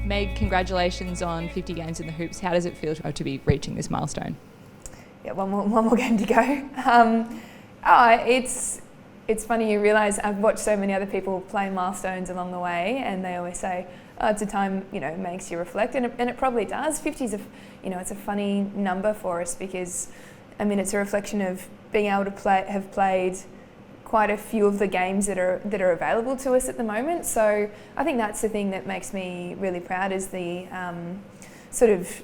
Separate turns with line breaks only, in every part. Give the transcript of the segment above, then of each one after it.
Meg, congratulations on 50 games in the hoops. How does it feel to be reaching this milestone?
Yeah, one more game to go. It's funny, you realise I've watched so many other people play milestones along the way, and they always say, oh, it's a time, makes you reflect, and it probably does. 50 is it's a funny number for us because, it's a reflection of being able to have played quite a few of the games that are available to us at the moment. So I think that's the thing that makes me really proud, is the sort of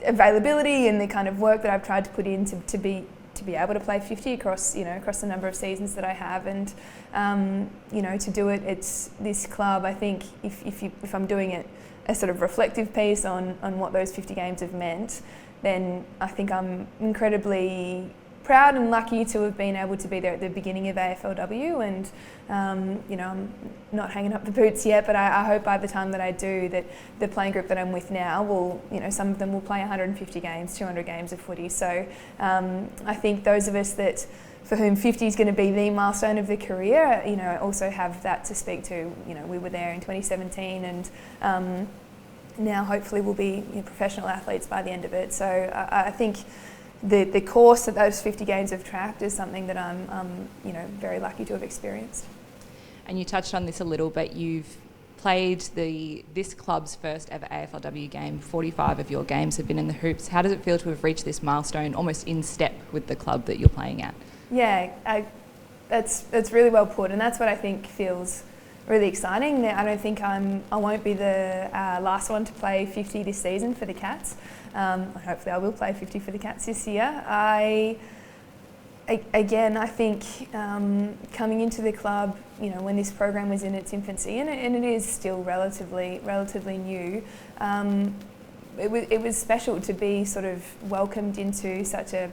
availability and the kind of work that I've tried to put in to be able to play 50 across the number of seasons that I have, and to do it. It's this club. I think if I'm doing it a sort of reflective piece on what those 50 games have meant, then I think I'm incredibly proud and lucky to have been able to be there at the beginning of AFLW, and I'm not hanging up the boots yet, but I hope by the time that I do, that the playing group that I'm with now will, some of them will play 150 games, 200 games of footy. So I think those of us for whom 50 is going to be the milestone of their career, also have that to speak to. We were there in 2017, and now hopefully we'll be professional athletes by the end of it. So I think the course that those 50 games have tracked is something that I'm very lucky to have experienced.
And you touched on this a little, but you've played this club's first ever AFLW game. 45 of your games have been in the hoops. How does it feel to have reached this milestone almost in step with the club that you're playing at?
Yeah, that's really well put, and that's what I think feels really exciting. I don't think I won't be the last one to play 50 this season for the Cats. Hopefully I will play 50 for the Cats this year. I think coming into the club, when this program was in its infancy, and it is still relatively new, it was special to be sort of welcomed into such a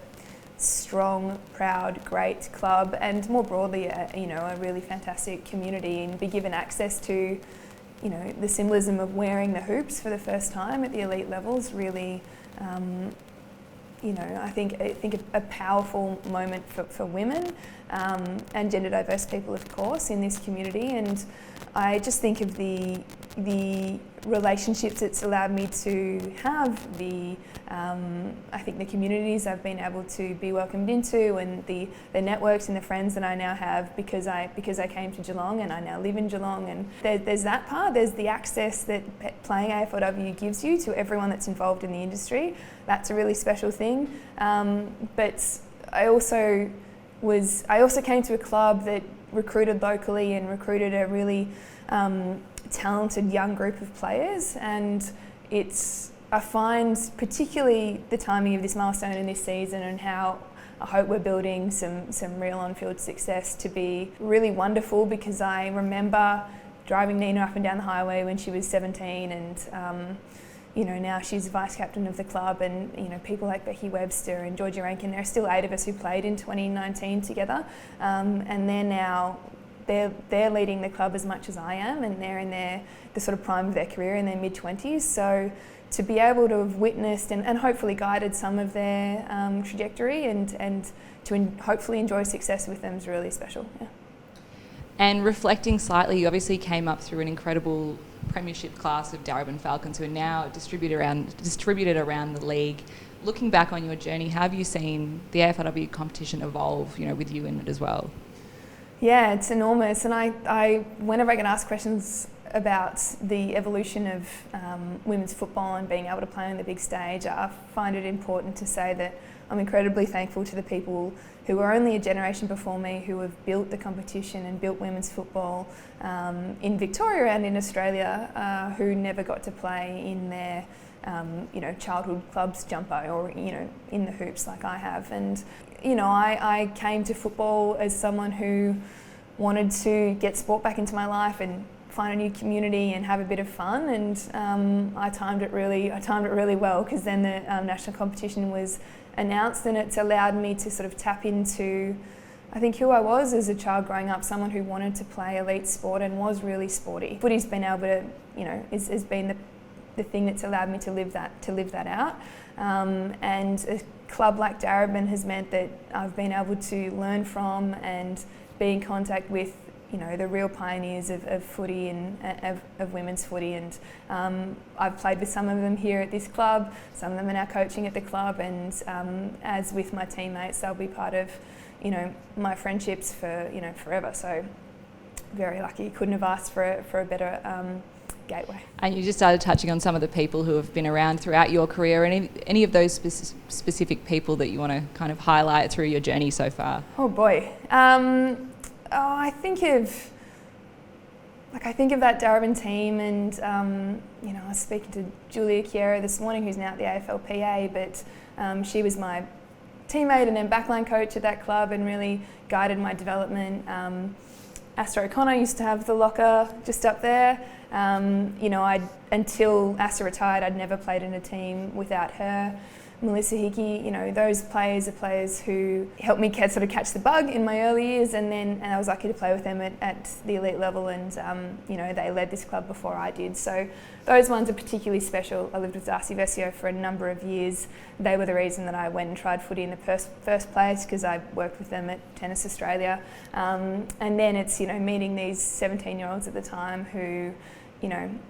strong, proud, great club, and more broadly, a really fantastic community, and be given access to, the symbolism of wearing the hoops for the first time at the elite levels. Really, I think a powerful moment for women and gender diverse people, of course, in this community. And I just think of the relationships it's allowed me to have, I think the communities I've been able to be welcomed into, and the networks and the friends that I now have because I came to Geelong, and I now live in Geelong. And there's that part. There's the access that playing AFLW gives you to everyone that's involved in the industry. That's a really special thing. But I also came to a club that recruited locally and recruited a really talented young group of players, and I find particularly the timing of this milestone in this season, and how I hope we're building some real on-field success, to be really wonderful, because I remember driving Nina up and down the highway when she was 17, and now she's vice captain of the club, and people like Becky Webster and Georgia Rankin. There are still 8 of us who played in 2019 together, and they're leading the club as much as I am, and they're in the sort of prime of their career, in their mid-20s. So to be able to have witnessed and hopefully guided some of their trajectory, and to hopefully enjoy success with them, is really special. Yeah.
And reflecting slightly, you obviously came up through an incredible premiership class of Darwin Falcons, who are now distributed around the league. Looking back on your journey, how have you seen the AFLW competition evolve, with you in it as well?
Yeah, it's enormous, and I whenever I get asked questions about the evolution of women's football and being able to play on the big stage, I find it important to say that I'm incredibly thankful to the people who are only a generation before me, who have built the competition and built women's football in Victoria and in Australia, who never got to play in their childhood club's jumper, or in the hoops like I have. And I came to football as someone who wanted to get sport back into my life and find a new community and have a bit of fun, and I timed it really well, because then the national competition was announced, and it's allowed me to sort of tap into, I think, who I was as a child growing up, someone who wanted to play elite sport and was really sporty. Footy's been able to, has been the thing that's allowed me to live that out, and a club like Darwin has meant that I've been able to learn from and be in contact with the real pioneers of footy and of women's footy, and I've played with some of them here at this club. Some of them are now coaching at the club, and as with my teammates, they'll be part of my friendships for forever. So very lucky. Couldn't have asked for a better gateway.
And you just started touching on some of the people who have been around throughout your career. Any of those specific people that you want to kind of highlight through your journey so far?
Oh boy. I think of that Darwin team, and I was speaking to Julia Chiera this morning, who's now at the AFLPA, but she was my teammate and then backline coach at that club and really guided my development. Asta O'Connor used to have the locker just up there. Until Asta retired, I'd never played in a team without her. Melissa Hickey, those players are players who helped me sort of catch the bug in my early years, and I was lucky to play with them at the elite level, and they led this club before I did. So those ones are particularly special. I lived with Darcy Vesio for a number of years. They were the reason that I went and tried footy in the first place, because I worked with them at Tennis Australia. And then it's meeting these 17-year-olds at the time who,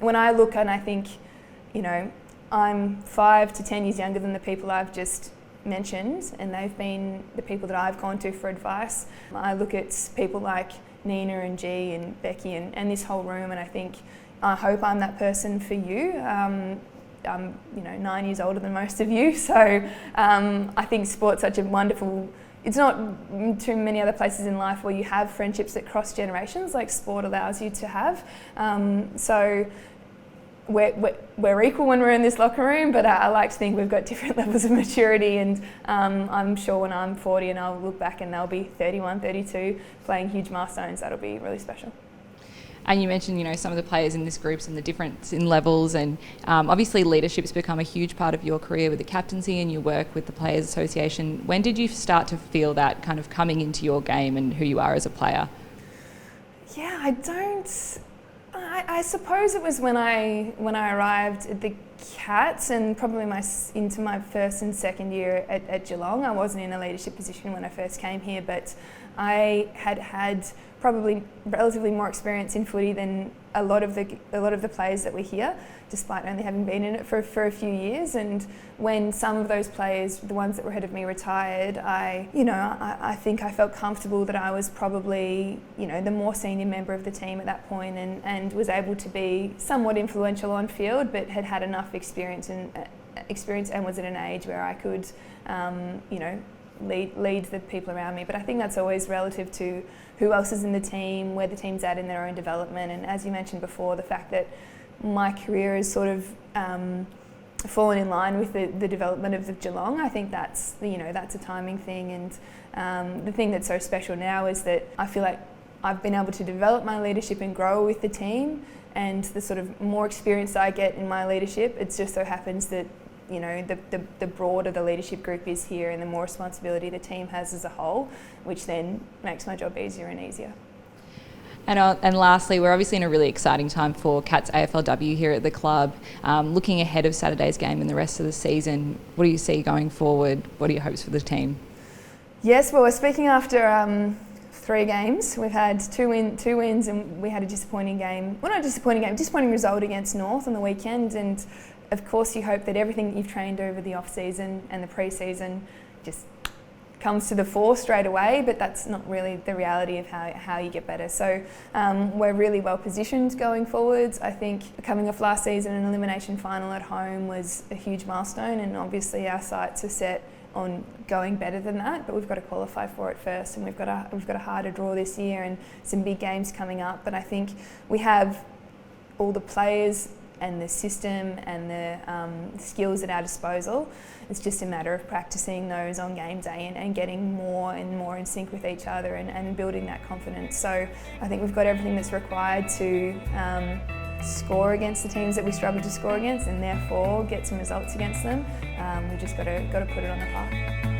when I look and I think, I'm 5 to 10 years younger than the people I've just mentioned, and they've been the people that I've gone to for advice. I look at people like Nina and G and Becky and this whole room, and I hope I'm that person for you. I'm 9 years older than most of you, so I think sport's such a wonderful. It's not too many other places in life where you have friendships that cross generations like sport allows you to have. So we're equal when we're in this locker room, but I like to think we've got different levels of maturity, and I'm sure when I'm 40 and I'll look back and they'll be 31, 32 playing huge milestones, that'll be really special.
And you mentioned, some of the players in this groups and the difference in levels, and obviously leadership's become a huge part of your career with the captaincy and your work with the Players Association. When did you start to feel that kind of coming into your game and who you are as a player?
Yeah, I suppose it was when I arrived at the Cats, and probably into my first and second year at Geelong. I wasn't in a leadership position when I first came here, but I had probably relatively more experience in footy than a lot of the players that were here, despite only having been in it for a few years. And when some of those players, the ones that were ahead of me, retired, I think I felt comfortable that I was probably the more senior member of the team at that point, and was able to be somewhat influential on field, but had enough experience and was at an age where I could lead the people around me. But I think that's always relative to who else is in the team, where the team's at in their own development, and as you mentioned before, the fact that my career has sort of fallen in line with the development of the Geelong. I think that's a timing thing, and the thing that's so special now is that I feel like I've been able to develop my leadership and grow with the team, and the sort of more experience I get in my leadership, it just so happens that the broader the leadership group is here, and the more responsibility the team has as a whole, which then makes my job easier and easier.
And lastly, we're obviously in a really exciting time for Cats AFLW here at the club. Looking ahead of Saturday's game and the rest of the season, what do you see going forward? What are your hopes for the team?
Yes, well, we're speaking after 3 games. We've had two wins, and we had a disappointing result against North on the weekend. And of course, you hope that everything that you've trained over the off-season and the pre-season just comes to the fore straight away, but that's not really the reality of how you get better. So we're really well positioned going forwards. I think coming off last season, an elimination final at home was a huge milestone, and obviously our sights are set on going better than that, but we've got to qualify for it first, and we've got a harder draw this year and some big games coming up. But I think we have all the players and the system and the skills at our disposal. It's just a matter of practicing those on game day and getting more and more in sync with each other and building that confidence. So I think we've got everything that's required to score against the teams that we struggle to score against, and therefore get some results against them. We've just got to put it on the park.